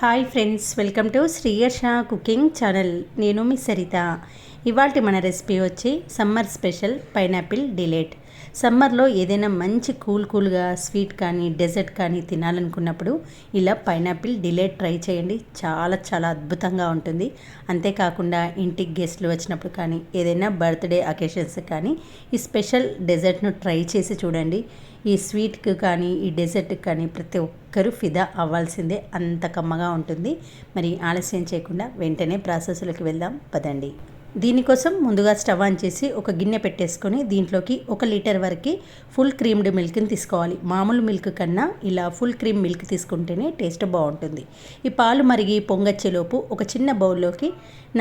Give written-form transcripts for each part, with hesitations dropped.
Hi friends, welcome to Sriyarsha cooking channel. నేను మీ సరిత. ఇవాల్టి మన రెసిపీ వచ్చి సమ్మర్ స్పెషల్ పైనాపిల్ డిలైట్. సమ్మర్లో ఏదైనా మంచి కూల్గా స్వీట్ కానీ డెజర్ట్ కానీ తినాలనుకున్నప్పుడు ఇలా పైనాపిల్ డిలైట్ ట్రై చేయండి. చాలా చాలా అద్భుతంగా ఉంటుంది. అంతేకాకుండా ఇంటికి గెస్ట్లు వచ్చినప్పుడు కానీ ఏదైనా బర్త్డే అకేషన్స్ కానీ ఈ స్పెషల్ డెజర్ట్ను ట్రై చేసి చూడండి. ఈ స్వీట్కి కానీ ఈ డెజర్ట్కి కానీ ప్రతి ఒక్కరూ ఫిదా అవ్వాల్సిందే, అంత కమ్మగా ఉంటుంది. మరి ఆలస్యం చేయకుండా వెంటనే ప్రాసెస్లోకి వెళ్దాం పదండి. దీనికోసం ముందుగా స్టవ్ ఆన్ చేసి ఒక గిన్నె పెట్టేసుకొని దీంట్లోకి 1 లీటర్ వరకు ఫుల్ క్రీమ్డ్ మిల్క్ని తీసుకోవాలి. మామూలు మిల్క్ కన్నా ఇలా ఫుల్ క్రీమ్ మిల్క్ తీసుకుంటేనే టేస్ట్ బాగుంటుంది. ఈ పాలు మరిగి పొంగచ్చేలోపు ఒక చిన్న బౌల్లోకి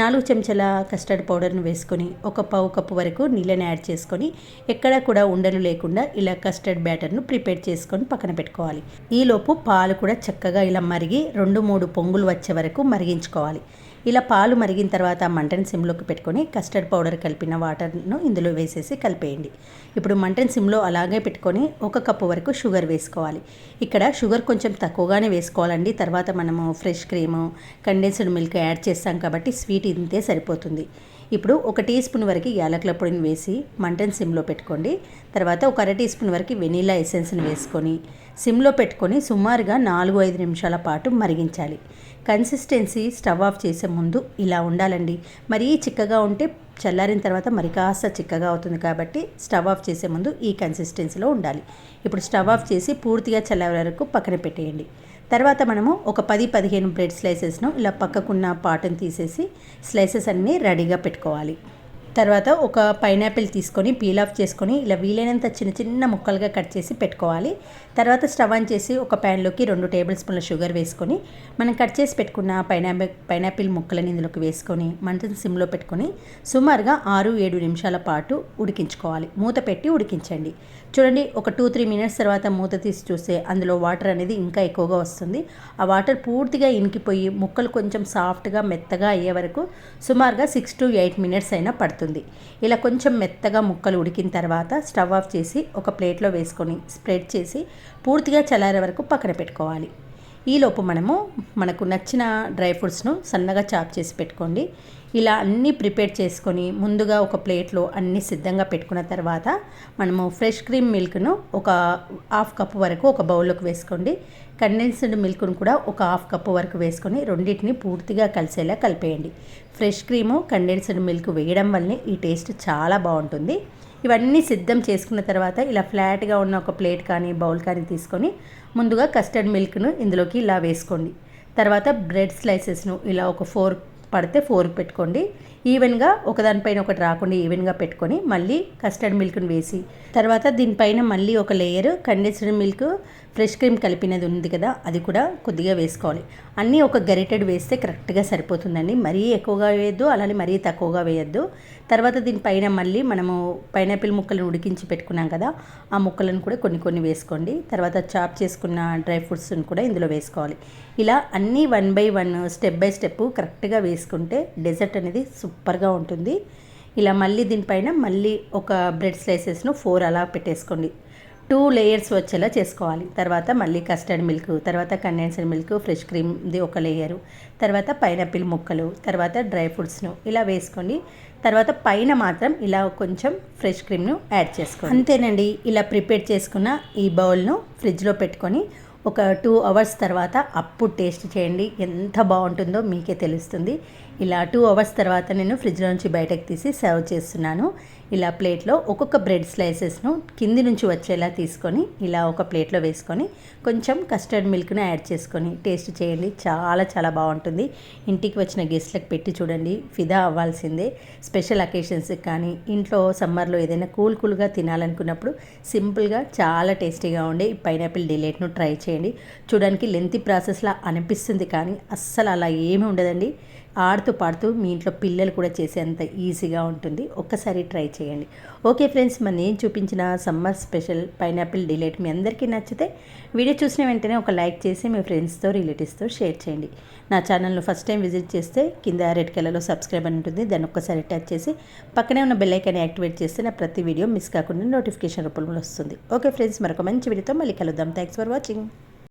4 చెంచాల కస్టర్డ్ పౌడర్ను వేసుకొని ఒక పావు కప్పు వరకు నీళ్ళని యాడ్ చేసుకొని ఎక్కడా కూడా ఉండలు లేకుండా ఇలా కస్టర్డ్ బ్యాటర్ను ప్రిపేర్ చేసుకొని పక్కన పెట్టుకోవాలి. ఈలోపు పాలు కూడా చక్కగా ఇలా మరిగి 2-3 పొంగులు వచ్చే వరకు మరిగించుకోవాలి. ఇలా పాలు మరిగిన తర్వాత మంటను సిమ్లోకి పెట్టుకొని కస్టర్డ్ పౌడర్ కలిపిన వాటర్ను ఇందులో వేసేసి కలిపేయండి. ఇప్పుడు మంటను సిమ్లో అలాగే పెట్టుకొని 1 కప్పు వరకు షుగర్ వేసుకోవాలి. ఇక్కడ షుగర్ కొంచెం తక్కువగానే వేసుకోవాలండి. తర్వాత మనము fresh cream condensed milk add చేస్తాం కాబట్టి స్వీట్ ఇంతే సరిపోతుంది. ఇప్పుడు 1 టీ స్పూన్ వరకు యాలకుల పొడిని వేసి మంటను సిమ్లో పెట్టుకోండి. తర్వాత 1 టీ స్పూన్ వరకు వెనీలా ఎసెన్స్ని వేసుకొని సిమ్లో పెట్టుకొని సుమారుగా 4-5 నిమిషాల పాటు మరిగించాలి. కన్సిస్టెన్సీ స్టవ్ ఆఫ్ చేసే ముందు ఇలా ఉండాలండి. మరీ చిక్కగా ఉంటే చల్లారిన తర్వాత మరి కాస్త చిక్కగా అవుతుంది కాబట్టి స్టవ్ ఆఫ్ చేసే ముందు ఈ కన్సిస్టెన్సీలో ఉండాలి. ఇప్పుడు స్టవ్ ఆఫ్ చేసి పూర్తిగా చల్లారే వరకు పక్కన పెట్టేయండి. తర్వాత మనము ఒక 10-15 బ్రెడ్ స్లైసెస్ను ఇలా పక్కకున్న పాటును తీసేసి స్లైసెస్ అన్నీ రెడీగా పెట్టుకోవాలి. తర్వాత ఒక పైనాపిల్ తీసుకొని పీల్ ఆఫ్ చేసుకొని ఇలా వీలైనంత చిన్న చిన్న ముక్కలుగా కట్ చేసి పెట్టుకోవాలి. తర్వాత స్టవ్ ఆన్ చేసి ఒక ప్యాన్లోకి 2 టేబుల్ స్పూన్ల షుగర్ వేసుకొని మనం కట్ చేసి పెట్టుకున్న పైనాపిల్ ముక్కలని ఇందులోకి వేసుకొని మంటను సిమ్లో పెట్టుకొని సుమారుగా 6-7 నిమిషాల పాటు ఉడికించుకోవాలి. మూత పెట్టి ఉడికించండి. చూడండి, ఒక 2-3 మినిట్స్ తర్వాత మూత తీసి చూస్తే అందులో వాటర్ అనేది ఇంకా ఎక్కువగా వస్తుంది. ఆ వాటర్ పూర్తిగా ఇనికిపోయి ముక్కలు కొంచెం సాఫ్ట్గా మెత్తగా అయ్యే వరకు సుమారుగా 6-8 మినిట్స్ అయినా పడుతుంది. ఇలా కొంచెం మెత్తగా ముక్కలు ఉడికిన తర్వాత స్టవ్ ఆఫ్ చేసి ఒక ప్లేట్లో వేసుకొని స్ప్రెడ్ చేసి పూర్తిగా చల్లారే వరకు పక్కన పెట్టుకోవాలి. ఈలోపు మనకు నచ్చిన డ్రై ఫ్రూట్స్ను సన్నగా చాప్ చేసి పెట్టుకోండి. ఇలా అన్నీ ప్రిపేర్ చేసుకొని ముందుగా ఒక ప్లేట్లో అన్నీ సిద్ధంగా పెట్టుకున్న తర్వాత మనము ఫ్రెష్ క్రీమ్ మిల్క్ను ఒక 1/2 కప్పు వరకు ఒక బౌల్లోకి వేసుకోండి. కండెన్స్డ్ మిల్క్ను కూడా ఒక 1/2 కప్పు వరకు వేసుకొని రెండింటిని పూర్తిగా కలిసేలా కలిపేయండి. ఫ్రెష్ క్రీము కండెన్స్డ్ మిల్క్ వేయడం వల్లనే ఈ టేస్ట్ చాలా బాగుంటుంది. ఇవన్నీ సిద్ధం చేసుకున్న తర్వాత ఇలా ఫ్లాట్గా ఉన్న ఒక ప్లేట్ కానీ బౌల్ కానీ తీసుకొని ముందుగా కస్టర్డ్ మిల్క్ను ఇందులోకి ఇలా వేసుకోండి. తర్వాత బ్రెడ్ స్లైసెస్ను ఇలా ఒక 4 పడితే 4 పెట్టుకోండి. ఈవెన్గా ఒకదానిపైన ఒకటి రాకుండా ఈవెన్గా పెట్టుకొని మళ్ళీ కస్టర్డ్ మిల్క్ని వేసి తర్వాత దీనిపైన మళ్ళీ ఒక layer condensed milk fresh cream కలిపినది ఉంది కదా, అది కూడా కొద్దిగా వేసుకోవాలి. అన్నీ ఒక గరిటెడ్ వేస్తే కరెక్ట్గా సరిపోతుందండి. మరీ ఎక్కువగా వేయద్దు, అలానే మరీ తక్కువగా వేయద్దు. తర్వాత దీనిపైన మళ్ళీ మనము పైనాపిల్ ముక్కలను ఉడికించి పెట్టుకున్నాం కదా, ఆ ముక్కలను కూడా కొన్ని వేసుకోండి. తర్వాత చాప్ చేసుకున్న డ్రై ఫ్రూట్స్ని కూడా ఇందులో వేసుకోవాలి. ఇలా అన్నీ 1 బై 1 స్టెప్ బై స్టెప్ కరెక్ట్గా వేసుకుంటే డెజర్ట్ అనేది సూపర్గా ఉంటుంది. ఇలా మళ్ళీ దీనిపైన మళ్ళీ ఒక బ్రెడ్ స్లైసెస్ను 4 అలా పెట్టేసుకోండి. 2 లేయర్స్ వచ్చేలా చేసుకోవాలి. తర్వాత మళ్ళీ కస్టర్డ్ మిల్క్, తర్వాత కండెన్స్డ్ మిల్క్, ఫ్రెష్ క్రీమ్ది ఒక లేయరు, తర్వాత పైనాపిల్ ముక్కలు, తర్వాత డ్రై ఫ్రూట్స్ను ఇలా వేసుకోండి. తర్వాత పైన మాత్రం ఇలా కొంచెం ఫ్రెష్ క్రీమ్ను యాడ్ చేసుకోండి. అంతేనండి. ఇలా ప్రిపేర్ చేసుకున్న ఈ బౌల్ను ఫ్రిడ్జ్లో పెట్టుకొని ఒక 2 అవర్స్ తర్వాత అప్పుడు టేస్ట్ చేయండి. ఎంత బాగుంటుందో మీకే తెలుస్తుంది. ఇలా 2 అవర్స్ తర్వాత నేను ఫ్రిడ్జ్లో నుంచి బయటకు తీసి సర్వ్ చేస్తున్నాను. ఇలా ప్లేట్లో ఒక్కొక్క బ్రెడ్ స్లైసెస్ను కింది నుంచి వచ్చేలా తీసుకొని ఇలా ఒక ప్లేట్లో వేసుకొని కొంచెం కస్టర్డ్ మిల్క్ను యాడ్ చేసుకొని టేస్ట్ చేయండి. చాలా చాలా బాగుంటుంది. ఇంటికి వచ్చిన గెస్ట్లకు పెట్టి చూడండి, ఫిదా అవ్వాల్సిందే. స్పెషల్ అకేషన్స్కి కానీ ఇంట్లో సమ్మర్లో ఏదైనా కూల్గా తినాలనుకున్నప్పుడు సింపుల్గా చాలా టేస్టీగా ఉండే ఈ పైనాపిల్ డిలైట్ను ట్రై చేయండి. చూడడానికి లెంతీ ప్రాసెస్లా అనిపిస్తుంది కానీ అస్సలు అలా ఏమీ ఉండదండి. ఆడుతూ పాడుతూ మీ ఇంట్లో పిల్లలు కూడా చేసేంత ఈజీగా ఉంటుంది. ఒక్కసారి ట్రై చేయండి. ఓకే ఫ్రెండ్స్, మరి నేను చూపించిన సమ్మర్ స్పెషల్ పైనాపిల్ డిలైట్ మీ అందరికీ నచ్చితే వీడియో చూసిన వెంటనే ఒక లైక్ చేసి మీ ఫ్రెండ్స్తో రిలేటివ్స్తో షేర్ చేయండి. నా ఛానల్ను ఫస్ట్ టైం విజిట్ చేస్తే కింద రెడ్ కలర్లో సబ్స్క్రైబ్ అని ఉంటుంది, దాన్ని ఒక్కసారి టచ్ చేసి పక్కనే ఉన్న బెల్ ఐకాన్ యాక్టివేట్ చేస్తే నా ప్రతి వీడియో మిస్ కాకుండా నోటిఫికేషన్ రూపంలో వస్తుంది. ఓకే ఫ్రెండ్స్, మరొక మంచి వీడియోతో మళ్ళీ కలుద్దాం. Thanks for watching.